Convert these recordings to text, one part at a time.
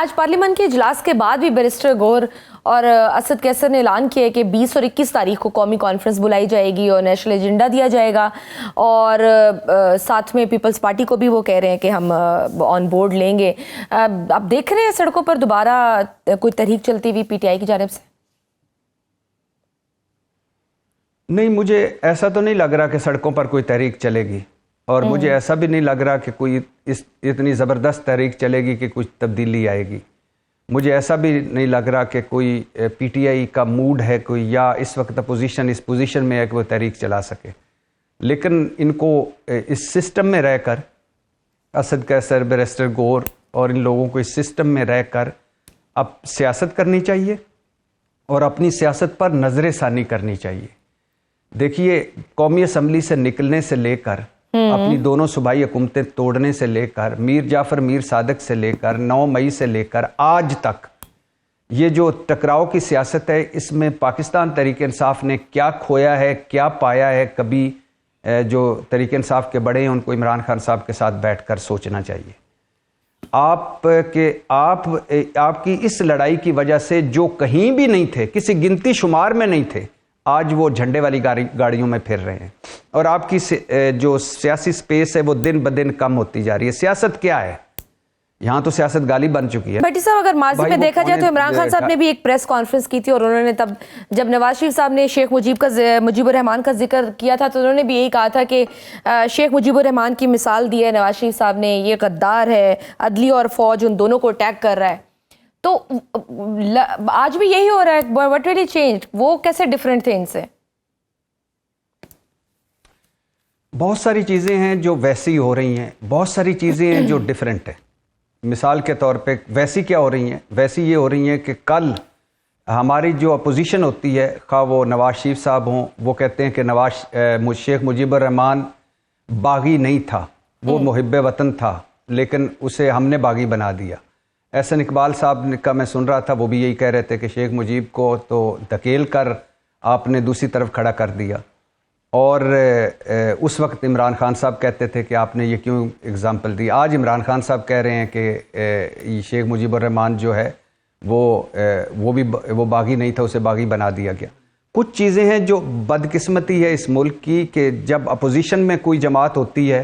आज पार्लियामेंट के इजलास के बाद भी बैरिस्टर गौर और असद कैसर ने ऐलान किया है कि 20 और 21 तारीख को कौमी कॉन्फ्रेंस बुलाई जाएगी और नेशनल एजेंडा दिया जाएगा और साथ में पीपल्स पार्टी को भी वो कह रहे हैं कि हम ऑन बोर्ड लेंगे। आप देख रहे हैं सड़कों पर दोबारा कोई तहरीक चलती हुई पीटीआई की जानिब से? नहीं, मुझे ऐसा तो नहीं लग रहा कि सड़कों पर कोई तहरीक चलेगी और मुझे ऐसा भी नहीं लग रहा कि कोई इतनी ज़बरदस्त तहरीक चलेगी कि कुछ तब्दीली आएगी। मुझे ऐसा भी नहीं लग रहा कि कोई पीटीआई का मूड है कोई या इस वक्त अपोजिशन इस पोजीशन में है कि वो तहरीक चला सके। लेकिन इनको इस सिस्टम में रहकर, असद कैसर, बैरिस्टर गौर और इन लोगों को इस सिस्टम में रहकर अब सियासत करनी चाहिए और अपनी सियासत पर नजर सानी करनी चाहिए। देखिए, कौमी असम्बली से निकलने से लेकर अपनी दोनों सूबाई हुकूमतें तोड़ने से लेकर मीर जाफर मीर सादक से लेकर 9 मई से लेकर आज तक ये जो टकराव की सियासत है, इसमें पाकिस्तान तहरीक इंसाफ ने क्या खोया है, क्या पाया है। कभी जो तहरीक इंसाफ के बड़े हैं उनको इमरान खान साहब के साथ बैठकर सोचना चाहिए। आपकी इस लड़ाई की वजह से जो कहीं भी नहीं थे, किसी गिनती शुमार में नहीं थे, आज वो झंडे वाली गाड़ियों में फिर रहे हैं और आपकी जो सियासी स्पेस है वो दिन ब दिन कम होती जा रही है। सियासत क्या है? यहाँ तो सियासत गाली बन चुकी है। भट्टी साहब, अगर माजी में देखा जाए तो इमरान खान साहब ने भी एक प्रेस कॉन्फ्रेंस की थी और उन्होंने तब जब नवाज शरीफ साहब ने शेख मुजीबुर रहमान का जिक्र किया था तो उन्होंने भी यही कहा था कि शेख मुजीबुर रहमान की मिसाल दी है नवाज शरीफ साहब ने, ये गद्दार है, अदली और फौज उन दोनों को अटैक कर रहा है। तो आज भी यही हो रहा है। What really changed? वो कैसे डिफरेंट थे इनसे? बहुत सारी चीज़ें हैं जो वैसी हो रही हैं, बहुत सारी चीज़ें हैं जो डिफरेंट है। मिसाल के तौर पे वैसी क्या हो रही हैं? वैसी ये हो रही हैं कि कल हमारी जो अपोजिशन होती है, खा वो नवाज शरीफ साहब हों, वो कहते हैं कि शेख मुजीबुर रहमान बागी नहीं था, वो मुहिब्बे वतन था, लेकिन उसे हमने बागी बना दिया। एहसन इकबाल साहब का मैं सुन रहा था, वो भी यही कह रहे थे कि शेख मुजीब को तो धकेल कर आपने दूसरी तरफ खड़ा कर दिया। और उस वक्त इमरान खान साहब कहते थे कि आपने ये क्यों एग्ज़ाम्पल दी। आज इमरान खान साहब कह रहे हैं कि शेख मुजीबुर रहमान जो है वो बागी नहीं था, उसे बागी बना दिया गया। कुछ चीज़ें हैं जो बदकिस्मती है इस मुल्क की कि जब अपोजिशन में कोई जमात होती है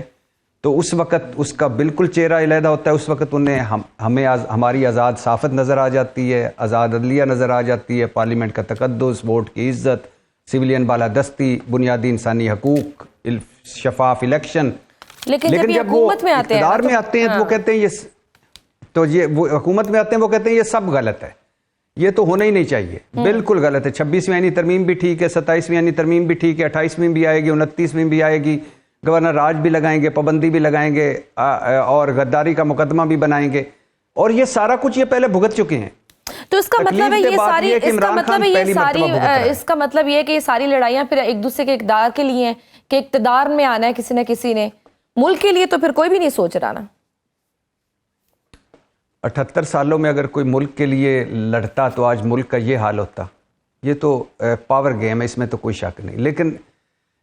तो उस वक़्त उसका बिल्कुल चेहरा अलहदा होता है। उस वक़्त उन्हें हमें हमारी आज़ाद साफ़त नज़र आ जाती है, आज़ाद अदलिया नज़र आ जाती है, पार्लियामेंट का तकद्दुस, वोट की इज़्ज़त, सिविलियन बालादस्ती, बुनियादी इंसानी हकूक़, शफाफ इलेक्शन। लेकिन जब वो इक़्तिदार में आते हैं तो वो कहते हैं वो हुकूमत में आते हैं, वो कहते हैं ये सब गलत है, ये तो होना ही नहीं चाहिए, बिल्कुल गलत है। 26वीं आईनी तरमीम भी ठीक है, 27वीं आईनी तरमीम भी ठीक है, 28वीं भी आएगी, 29वीं भी आएगी, गवर्नर राज भी लगाएंगे, पाबंदी भी लगाएंगे और गद्दारी का मुकदमा भी बनाएंगे, और ये सारा कुछ ये पहले भुगत चुके हैं। तो इसका मतलब है कि ये सारी लड़ाइयां फिर एक दूसरे के इक़्तिदार के लिए हैं कि इक़्तिदार में आना है किसी न किसी ने। मुल्क के लिए तो फिर कोई भी नहीं सोच रहा ना। 78 सालों में अगर कोई मुल्क के लिए लड़ता तो आज मुल्क का ये हाल होता। ये तो पावर गेम है, इसमें तो कोई शक नहीं। लेकिन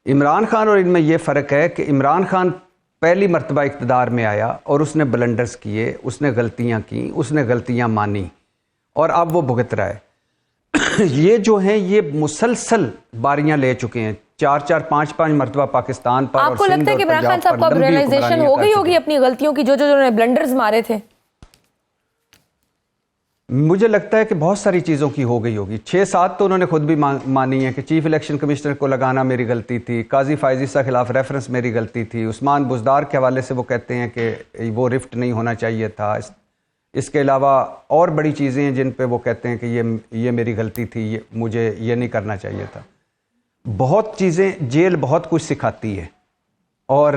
इमरान खान और इनमें यह फ़र्क है कि इमरान खान पहली मर्तबा इक़्तिदार में आया और उसने ब्लंडर्स किए, उसने गलतियां की, उसने गलतियां मानी और अब वो भुगत रहा है। ये जो हैं ये मुसलसल बारियां ले चुके हैं, 4-4, 5-5 मरतबा पाकिस्तान पर। आपको लगता है कि इमरान खान साहब को अब रियलाइजेशन हो गई होगी अपनी गलतियों की, जो उन्होंने ब्लंडर्स मारे थे? मुझे लगता है कि बहुत सारी चीज़ों की हो गई होगी। 6-7 तो उन्होंने खुद भी मानी है कि चीफ इलेक्शन कमिश्नर को लगाना मेरी गलती थी, काजी फायजीसा खिलाफ रेफरेंस मेरी गलती थी, उस्मान बुज़दार के हवाले से वो कहते हैं कि वो रिफ्ट नहीं होना चाहिए था। इसके अलावा और बड़ी चीज़ें हैं जिन पे वो कहते हैं कि ये मेरी गलती थी, मुझे ये नहीं करना चाहिए था। बहुत चीज़ें, जेल बहुत कुछ सिखाती है। और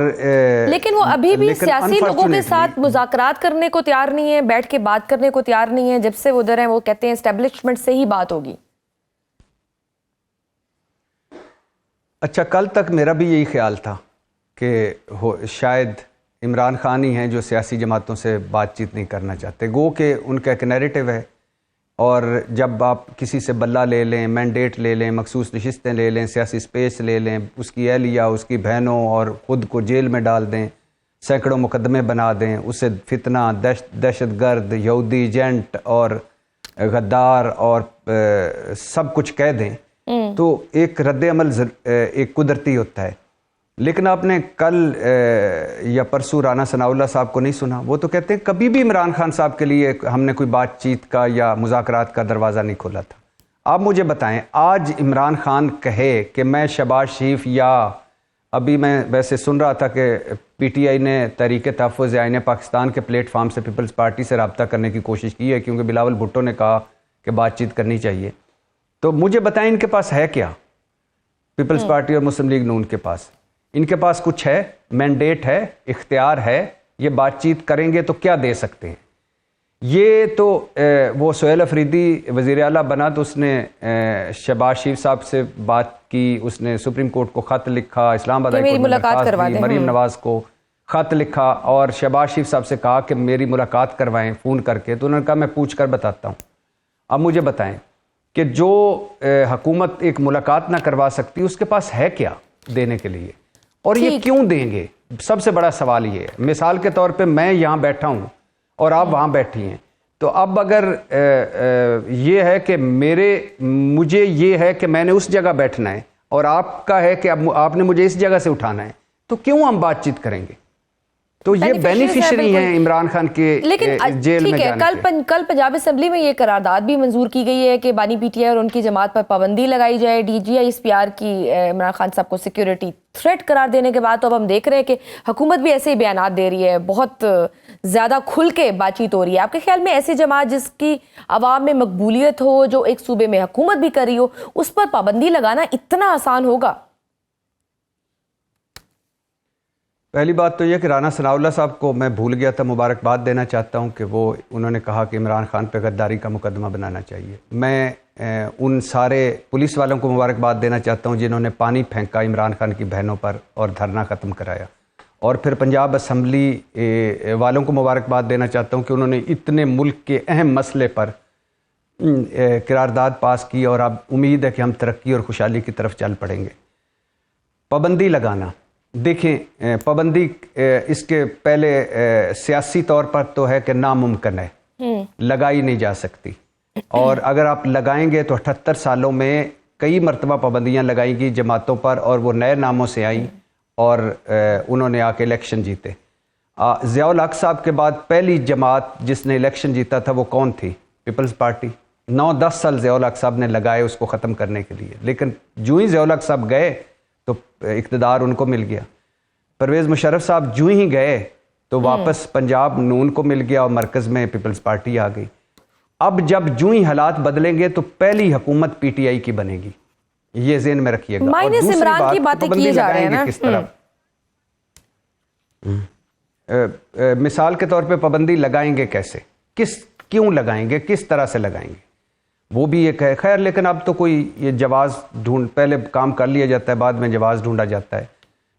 लेकिन वो अभी भी सियासी लोगों के साथ मुज़ाकरात करने को तैयार नहीं है, बैठ के बात करने को तैयार नहीं है। जब से वो उधर हैं वो कहते हैं एस्टेब्लिशमेंट से ही बात होगी। अच्छा, कल तक मेरा भी यही ख्याल था कि शायद इमरान खान ही हैं जो सियासी जमातों से बातचीत नहीं करना चाहते। गो के उनका एक नैरेटिव है और जब आप किसी से बल्ला ले लें, मैंडेट ले लें, मखसूस नशिस्तें ले लें, सियासी स्पेस ले लें, उसकी अहलिया, उसकी बहनों और ख़ुद को जेल में डाल दें, सैकड़ों मुकदमे बना दें, उसे फितना, दहशतगर्द, यहूदी एजेंट और गद्दार और सब कुछ कह दें, तो एक रद्द अमल एक कुदरती होता है। लेकिन आपने कल या परसों राना सनाउल्लाह साहब को नहीं सुना। वो तो कहते हैं कभी भी इमरान खान साहब के लिए हमने कोई बातचीत का या मुज़ाकरात का दरवाज़ा नहीं खोला था। आप मुझे बताएं, आज इमरान खान कहे कि मैं शहबाज शरीफ, या अभी मैं वैसे सुन रहा था कि पीटीआई ने तहरीक तहफ़्फ़ुज़ आईन पाकिस्तान के प्लेटफार्म से पीपल्स पार्टी से रब्ता करने की कोशिश की है, क्योंकि बिलावल भुट्टो ने कहा कि बातचीत करनी चाहिए। तो मुझे बताएं इनके पास है क्या? पीपल्स पार्टी और मुस्लिम लीग नून के पास, इनके पास कुछ है? मैंडेट है, इख्तियार है? ये बातचीत करेंगे तो क्या दे सकते हैं? ये तो वो सुहेल अफरीदी वज़ीर आला बना तो उसने शहबाज शरीफ साहब से बात की, उसने सुप्रीम कोर्ट को ख़त लिखा, इस्लामाबाद हाई कोर्ट में मुलाकात करवा दी, मरीम नवाज़ को ख़त लिखा और शहबाज शरीफ साहब से कहा कि मेरी मुलाकात करवाएं फ़ोन करके। तो उन्होंने कहा मैं पूछ कर बताता हूँ। अब मुझे बताएं कि जो हुकूमत एक मुलाकात ना करवा सकती, उसके पास है क्या देने के लिए, और ये क्यों देंगे? सबसे बड़ा सवाल ये है। मिसाल के तौर पे मैं यहाँ बैठा हूँ और आप वहाँ बैठी हैं, तो अब अगर ये है कि मुझे ये है कि मैंने उस जगह बैठना है और आपका है कि अब आपने मुझे इस जगह से उठाना है, तो क्यों हम बातचीत करेंगे? तो ये बेनिफिशियरी हैं इमरान खान के जेल में जाने के। कल पंजाब असेंबली में ये करारदाद भी मंजूर की गई है कि बानी पीटीआई और उनकी जमात पर पाबंदी लगाई जाए। DGI की इमरान खान साहब को सिक्योरिटी थ्रेट करार देने के बाद तो अब हम देख रहे हैं कि हुकूमत भी ऐसे ही बयानात दे रही है, बहुत ज़्यादा खुल के बातचीत हो रही है। आपके ख्याल में ऐसी जमात जिसकी आवाम में मकबूलियत हो, जो एक सूबे में हुकूमत भी कर रही हो, उस पर पाबंदी लगाना इतना आसान होगा? पहली बात तो यह कि राना सनाउल्लाह साहब को मैं भूल गया था, मुबारकबाद देना चाहता हूं कि उन्होंने कहा कि इमरान खान पे गद्दारी का मुकदमा बनाना चाहिए। मैं उन सारे पुलिस वालों को मुबारकबाद देना चाहता हूं जिन्होंने पानी फेंका इमरान खान की बहनों पर और धरना ख़त्म कराया। और फिर पंजाब असम्बली वालों को मुबारकबाद देना चाहता हूँ कि उन्होंने इतने मुल्क के अहम मसले पर करारदाद पास की, और अब उम्मीद है कि हम तरक्की और खुशहाली की तरफ चल पड़ेंगे। पाबंदी लगाना, देखें पाबंदी इसके पहले सियासी तौर पर तो है कि नामुमकिन है, लगाई नहीं जा सकती। और अगर आप लगाएंगे तो 78 सालों में कई मरतबा पाबंदियां लगाई गई जमातों पर, और वो नए नामों से आई और उन्होंने आके इलेक्शन जीते। ज़ियाउल हक साहब के बाद पहली जमात जिसने इलेक्शन जीता था वो कौन थी? Peoples party. 9-10 साल ज़ियाउल हक साहब ने लगाए उसको ख़त्म करने के लिए, लेकिन जो ही ज़ियाउल हक साहब गए तो इक़्तिदार उनको मिल गया। परवेज़ मुशर्रफ साहब जो ही गए तो वापस पंजाब नून को मिल गया और मरकज़ में पीपल्स पार्टी आ गई। अब जब जो ही हालात बदलेंगे तो पहली हुकूमत पीटीआई की बनेगी, ये ज़हन में रखिएगा। माइनस इमरान की बातें की जा रही है ना, किस तरह मिसाल के तौर पे पाबंदी लगाएंगे कैसे, क्यों लगाएंगे, किस तरह से लगाएंगे, वो भी एक है। खैर, लेकिन अब तो कोई ये जवाज़ पहले काम कर लिया जाता है, बाद में जवाज़ ढूंढा जाता है।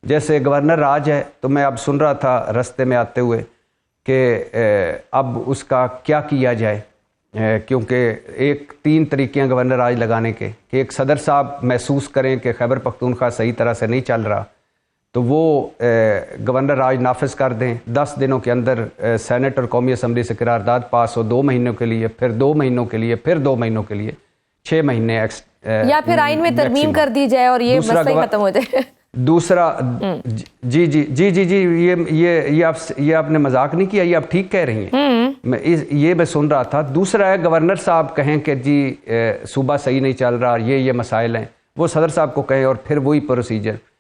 जैसे गवर्नर राज है, तो मैं अब सुन रहा था रास्ते में आते हुए कि अब उसका क्या किया जाए, क्योंकि 3 तरीके हैं गवर्नर राज लगाने के, कि एक सदर साहब महसूस करें कि खैबर पख्तूनख्वा सही तरह से नहीं चल रहा तो वो गवर्नर राज नाफिज कर दें, 10 दिनों के अंदर सेनेट और कौमी असम्बली से करारदाद पास हो, 2 महीनों के लिए, फिर 2 महीनों के लिए, फिर 2 महीनों के लिए, 6 महीने या फिर आइन में तरमीम कर दी जाए और ये मसला ही खत्म हो जाए। दूसरा, जी जी जी जी जी ये आपने मजाक नहीं किया, ये आप ठीक कह रही हैं। ये मैं सुन रहा था। दूसरा है गवर्नर साहब कहें कि जी सूबा सही नहीं चल रहा, ये मसाइल हैं, वो सदर साहब को कहें और फिर वही प्रोसीजर।